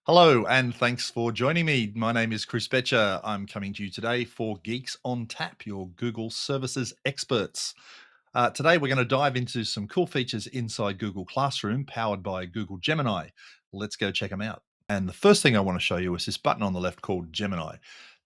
Hello, and thanks for joining me. My name is Chris Betcher. I'm coming to you today for Geeks on Tap, your Google services experts. Today, we're going to dive into some cool features inside Google Classroom powered by Google Gemini. Let's go check them out. And the first thing I want to show you is this button on the left called Gemini.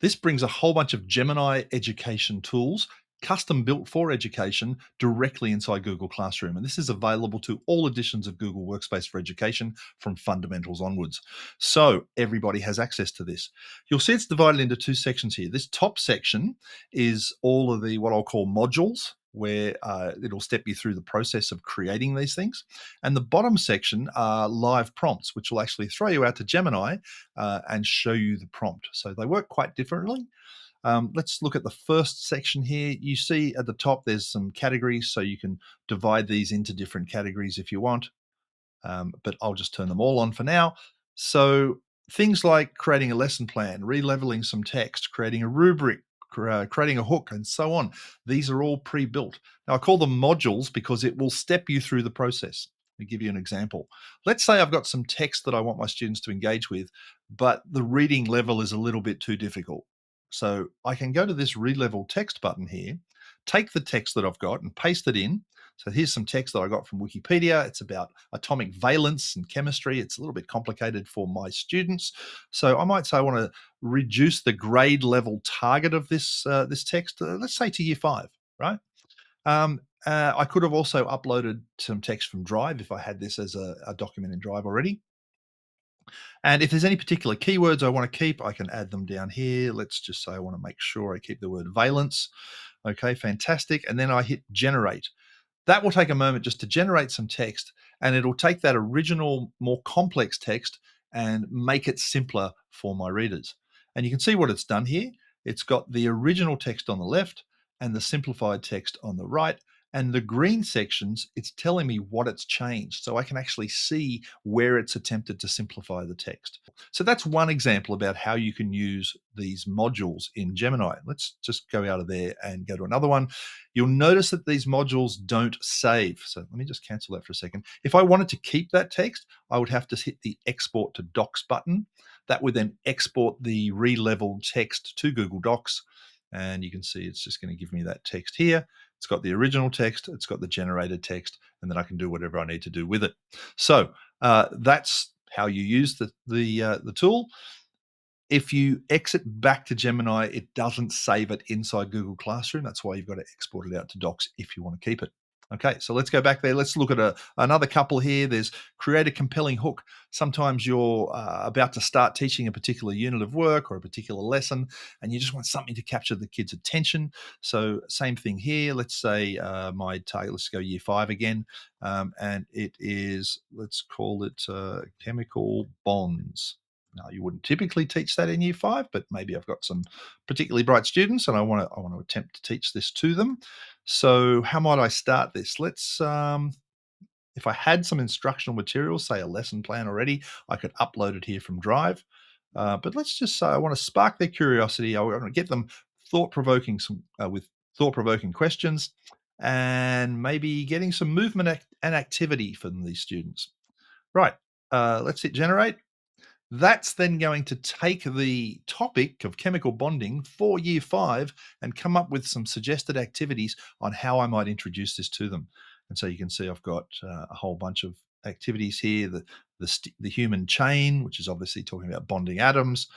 This brings a whole bunch of Gemini education tools custom built for education directly inside Google Classroom. And this is available to all editions of Google Workspace for Education from fundamentals onwards. So everybody has access to this. You'll see it's divided into two sections here. This top section is all of the what I'll call modules, where it'll step you through the process of creating these things. And the bottom section are live prompts, which will actually throw you out to Gemini and show you the prompt. So they work quite differently. Let's look at the first section here. You see at the top, there's some categories, so you can divide these into different categories if you want. But I'll just turn them all on for now. So things like creating a lesson plan, re-leveling some text, creating a rubric, creating a hook, and so on. These are all pre-built. Now, I call them modules because it will step you through the process. Let me give you an example. Let's say I've got some text that I want my students to engage with, but the reading level is a little bit too difficult. So I can go to this re-level text button here, take the text that I've got and paste it in. So here's some text that I got from Wikipedia. It's about atomic valence and chemistry. It's a little bit complicated for my students. So I might say I want to reduce the grade level target of this text, let's say to year 5, right? I could have also uploaded some text from Drive if I had this as a document in Drive already. And if there's any particular keywords I want to keep, I can add them down here. Let's just say I want to make sure I keep the word valence. Okay, fantastic. And then I hit generate. That will take a moment just to generate some text, and it'll take that original, more complex text and make it simpler for my readers. And you can see what it's done here. It's got the original text on the left and the simplified text on the right. And the green sections, it's telling me what it's changed. So I can actually see where it's attempted to simplify the text. So that's one example about how you can use these modules in Gemini. Let's just go out of there and go to another one. You'll notice that these modules don't save. So let me just cancel that for a second. If I wanted to keep that text, I would have to hit the export to docs button. That would then export the re-leveled text to Google Docs. And you can see it's just going to give me that text here. It's got the original text, it's got the generated text, and then I can do whatever I need to do with it. So that's how you use the tool. If you exit back to Gemini, it doesn't save it inside Google Classroom. That's why you've got to export it out to Docs if you want to keep it. Okay, so let's go back there. Let's look at another couple here. There's create a compelling hook. Sometimes you're about to start teaching a particular unit of work or a particular lesson, and you just want something to capture the kids' attention. So same thing here. Let's say my target, let's go year 5 again. And it is, let's call it chemical bonds. Now, you wouldn't typically teach that in year 5, but maybe I've got some particularly bright students and I want to attempt to teach this to them. So how might I start this? Let's if I had some instructional material, say a lesson plan already, I could upload it here from Drive. But let's just say I want to spark their curiosity. I want to get them thought-provoking with thought-provoking questions, and maybe getting some movement and activity from these students. Right. Let's hit generate. That's then going to take the topic of chemical bonding for year 5 and come up with some suggested activities on how I might introduce this to them. And so you can see I've got a whole bunch of activities here. The human chain, which is obviously talking about bonding atoms,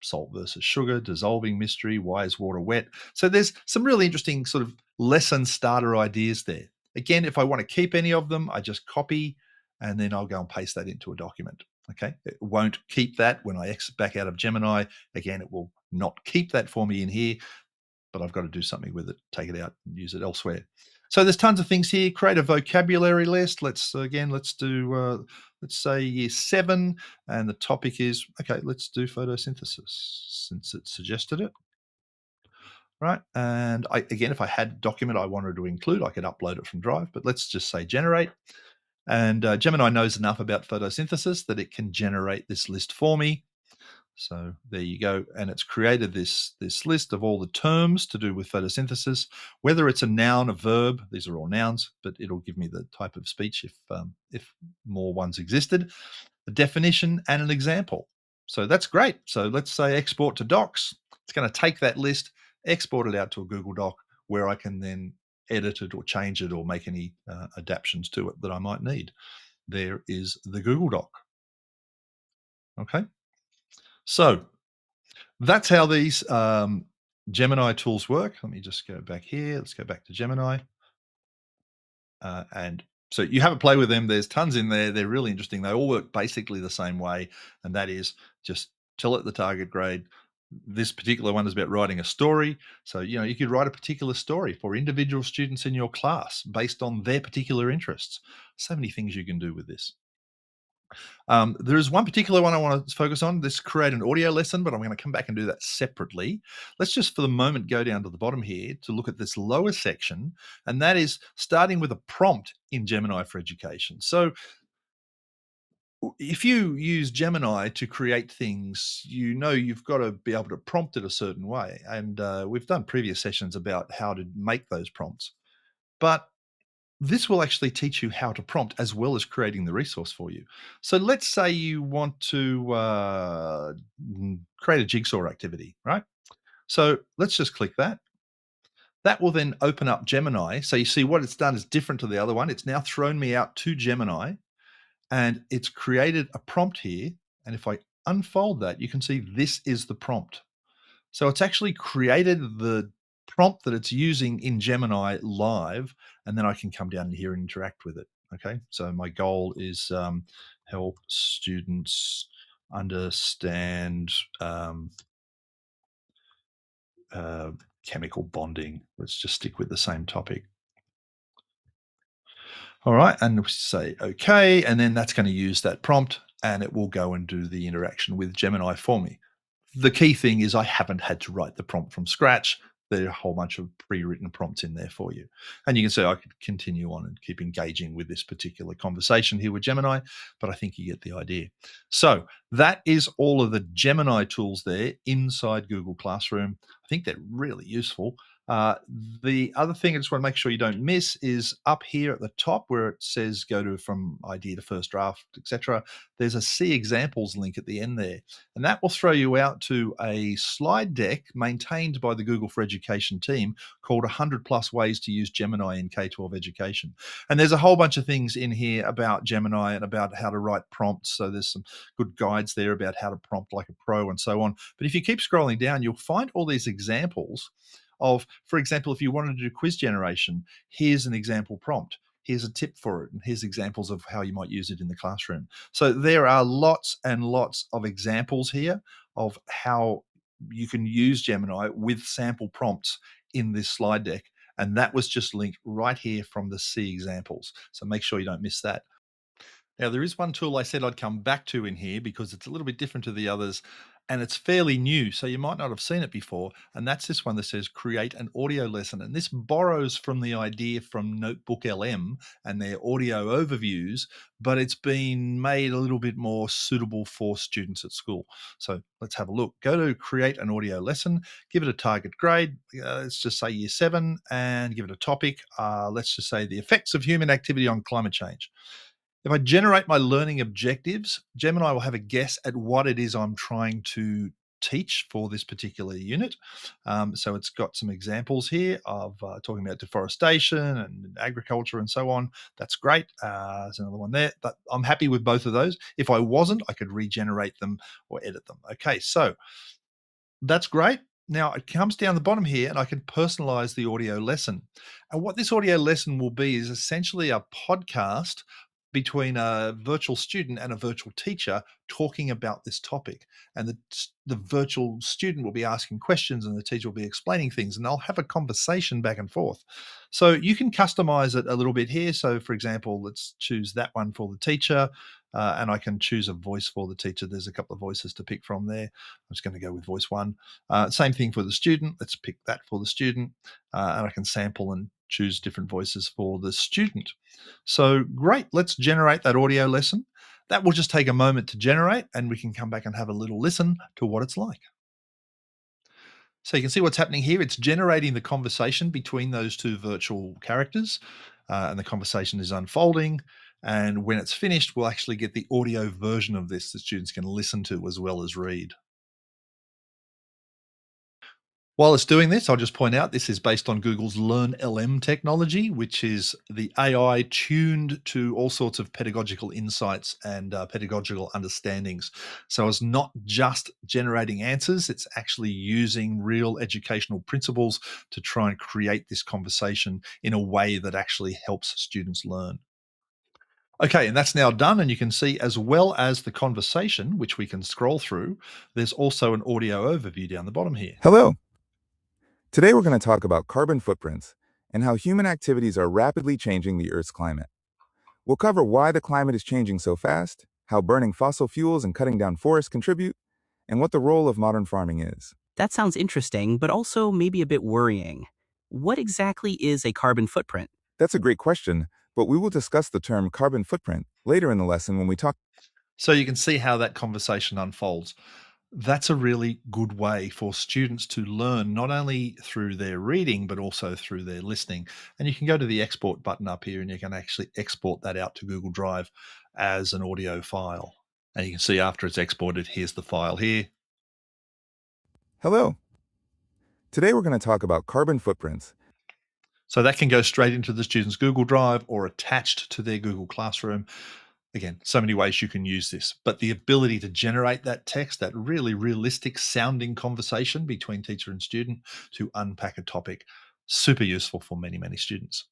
salt versus sugar, dissolving mystery, why is water wet? So there's some really interesting sort of lesson starter ideas there. Again, if I want to keep any of them, I just copy and then I'll go and paste that into a document. Okay, it won't keep that when I exit back out of Gemini. Again, it will not keep that for me in here, but I've got to do something with it, take it out and use it elsewhere. So there's tons of things here. Create a vocabulary list. Let's do, let's say year 7, and the topic is, okay, let's do photosynthesis since it suggested it. Right, and again, if I had a document I wanted to include, I could upload it from Drive, but let's just say generate. And Gemini knows enough about photosynthesis that it can generate this list for me. So there you go, and it's created this list of all the terms to do with photosynthesis, whether it's a noun, a verb. These are all nouns, but it'll give me the type of speech if more ones existed, the definition, and an example. So that's great. So let's say export to docs. It's going to take that list, export it out to a Google Doc where I can then edit it or change it or make any adaptations to it that I might need. There is the Google Doc. Okay. So that's how these Gemini tools work. Let me just go back here. Let's go back to Gemini. And so you have a play with them. There's tons in there. They're really interesting. They all work basically the same way. And that is just tell it the target grade. This particular one is about writing a story. So, you could write a particular story for individual students in your class based on their particular interests. So many things you can do with this. There is one particular one I want to focus on. This create an audio lesson, but I'm going to come back and do that separately. Let's just for the moment go down to the bottom here to look at this lower section, and that is starting with a prompt in Gemini for Education. So if you use Gemini to create things, you've got to be able to prompt it a certain way. And we've done previous sessions about how to make those prompts. But this will actually teach you how to prompt as well as creating the resource for you. So let's say you want to create a jigsaw activity, right? So let's just click that. That will then open up Gemini. So you see what it's done is different to the other one. It's now thrown me out to Gemini and it's created a prompt here. And if I unfold that, you can see this is the prompt. So it's actually created the prompt that it's using in Gemini live, and then I can come down here and interact with it. Okay, so my goal is help students understand uh, chemical bonding. Let's just stick with the same topic. All right, and we say okay, and then that's going to use that prompt, and it will go and do the interaction with Gemini for me. The key thing is I haven't had to write the prompt from scratch. There are a whole bunch of pre-written prompts in there for you. And you can see I could continue on and keep engaging with this particular conversation here with Gemini, but I think you get the idea. So that is all of the Gemini tools there inside Google Classroom. I think they're really useful. The other thing I just want to make sure you don't miss is up here at the top where it says go to from idea to first draft, etc. There's a see examples link at the end there. And that will throw you out to a slide deck maintained by the Google for Education team called 100 plus ways to use Gemini in K-12 education. And there's a whole bunch of things in here about Gemini and about how to write prompts. So there's some good guides there about how to prompt like a pro and so on. But if you keep scrolling down, you'll find all these examples of, for example, if you wanted to do quiz generation, here's an example prompt. Here's a tip for it, and here's examples of how you might use it in the classroom. So there are lots and lots of examples here of how you can use Gemini with sample prompts in this slide deck. And that was just linked right here from the C examples. So make sure you don't miss that. Now, there is one tool I said I'd come back to in here because it's a little bit different to the others and it's fairly new. So you might not have seen it before. And that's this one that says create an audio lesson. And this borrows from the idea from Notebook LM and their audio overviews, but it's been made a little bit more suitable for students at school. So let's have a look. Go to create an audio lesson, give it a target grade. Let's just say year 7 and give it a topic. Let's just say the effects of human activity on climate change. If I generate my learning objectives, Gemini will have a guess at what it is I'm trying to teach for this particular unit. So it's got some examples here of talking about deforestation and agriculture and so on. That's great. There's another one there. But I'm happy with both of those. If I wasn't, I could regenerate them or edit them. Okay, so that's great. Now it comes down the bottom here and I can personalize the audio lesson. And what this audio lesson will be is essentially a podcast between a virtual student and a virtual teacher talking about this topic. And the virtual student will be asking questions and the teacher will be explaining things and they'll have a conversation back and forth. So you can customize it a little bit here. So for example, let's choose that one for the teacher. And I can choose a voice for the teacher. There's a couple of voices to pick from there. I'm just going to go with voice 1. Same thing for the student. Let's pick that for the student. And I can sample and choose different voices for the student. So great. Let's generate that audio lesson. That will just take a moment to generate, and we can come back and have a little listen to what it's like. So you can see what's happening here. It's generating the conversation between those two virtual characters, and the conversation is unfolding. And when it's finished, we'll actually get the audio version of this that students can listen to as well as read. While it's doing this, I'll just point out this is based on Google's LearnLM technology, which is the AI tuned to all sorts of pedagogical insights and pedagogical understandings. So it's not just generating answers, it's actually using real educational principles to try and create this conversation in a way that actually helps students learn. Okay, and that's now done. And you can see, as well as the conversation, which we can scroll through, there's also an audio overview down the bottom here. Hello. Today we're going to talk about carbon footprints and how human activities are rapidly changing the Earth's climate. We'll cover why the climate is changing so fast, how burning fossil fuels and cutting down forests contribute, and what the role of modern farming is. That sounds interesting, but also maybe a bit worrying. What exactly is a carbon footprint? That's a great question, but we will discuss the term carbon footprint later in the lesson when we talk. So you can see how that conversation unfolds. That's a really good way for students to learn, not only through their reading, but also through their listening. And you can go to the export button up here and you can actually export that out to Google Drive as an audio file. And you can see after it's exported, here's the file here. Hello. Today we're going to talk about carbon footprints. So that can go straight into the student's Google Drive or attached to their Google Classroom. Again, so many ways you can use this, but the ability to generate that text, that really realistic sounding conversation between teacher and student to unpack a topic, super useful for many, many students.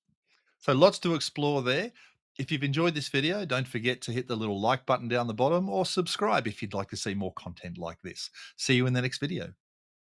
So lots to explore there. If you've enjoyed this video, don't forget to hit the little like button down the bottom or subscribe if you'd like to see more content like this. See you in the next video.